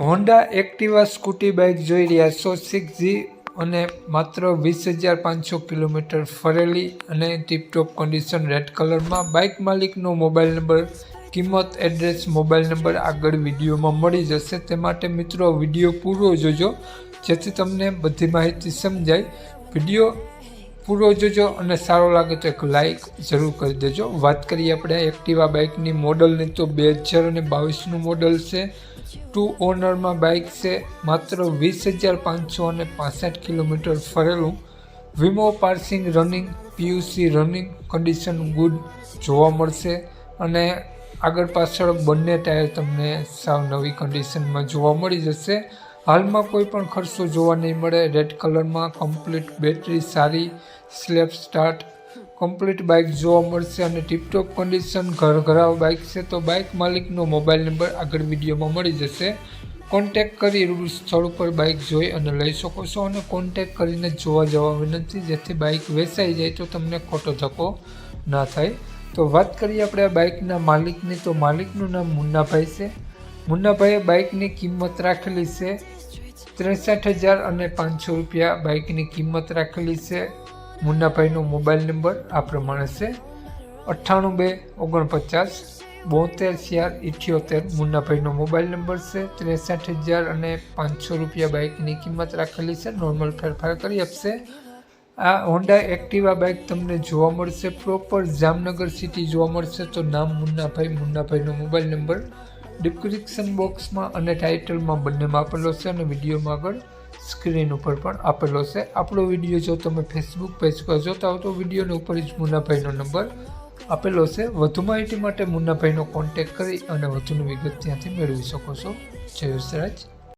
Honda Activa scooty bike જોઈ રહ્યા છો 6G અને માત્ર 20,500 કિલોમીટર ફરેલી અને ટીપટોપ કન્ડિશન રેડ કલરમાં. બાઇક માલિકનો મોબાઈલ નંબર, કિંમત, એડ્રેસ, મોબાઈલ નંબર આગળ વિડીયોમાં મળી જશે. તે માટે મિત્રો વિડીયો પૂરો જોજો જેથી તમને બધી માહિતી સમજાય. વિડીયો પૂરો જોજો અને સારો લાગે તો એક લાઇક જરૂર કરી દેજો. વાત કરીએ આપણે એક્ટિવા બાઇકની મોડલની તો 2022નું મોડલ છે. 2 ઓનરમાં બાઇક છે. માત્ર 20,565 કિલોમીટર ફરેલું. વીમો passing running, PUC running, condition good જોવા મળશે અને આગળ પાછળ બંને ટાયર તમને સાવ નવી કન્ડિશનમાં જોવા મળી જશે. હાલમાં કોઈ પણ ખર્ચો જોવા નહીં મળે. રેડ કલરમાં કમ્પ્લીટ બેટરી સારી, સ્લેપ સ્ટાર્ટ કમ્પ્લીટ બાઇક જોવા મળશે અને ટીપટોપ કન્ડિશન ઘરઘરાવ બાઇક છે. તો બાઇક માલિકનો મોબાઈલ નંબર આગળ વિડીયોમાં મળી જશે. કોન્ટેક કરી સ્થળ ઉપર બાઇક જોઈ અને લઈ શકો છો અને કોન્ટેક કરીને જોવા જવા વિનંતી, જેથી બાઇક વેચાઈ જાય તો તમને ખોટો ધક્કો ના થાય. તો વાત કરીએ આપણે આ બાઇકના માલિકની તો માલિકનું નામ મુન્નાભાઈ છે. મુન્નાભાઈએ બાઇકની કિંમત રાખેલી છે 63,500 રૂપિયા બાઇકની કિંમત રાખેલી છે. મુન્નાભાઈનો મોબાઈલ નંબર આ પ્રમાણે છે 98 249 72 478. મુન્નાભાઈનો મોબાઈલ નંબર છે. 63,500 રૂપિયા બાઇકની કિંમત રાખેલી છે. નોર્મલ ફેરફાર કરી આપશે. આ હોન્ડા એક્ટિવા બાઇક તમને જોવા મળશે પ્રોપર જામનગર સિટી જોવા મળશે. તો નામ મુન્નાભાઈનો મોબાઈલ નંબર ડિસ્ક્રિપ્શન બોક્સમાં અને ટાઇટલમાં બંનેમાં આપેલો છે અને વિડીયોમાં આગળ સ્ક્રીન ઉપર પણ આપેલો છે. આપણો વિડીયો જો તમે ફેસબુક પેજ પર જોતા હો તો વિડીયોની ઉપર જ મુન્નાભાઈનો નંબર આપેલો છે. વધુ માહિતી માટે મુન્નાભાઈનો કોન્ટેક કરી અને વધુની વિગત ત્યાંથી મેળવી શકો છો. જય વિસરાજ.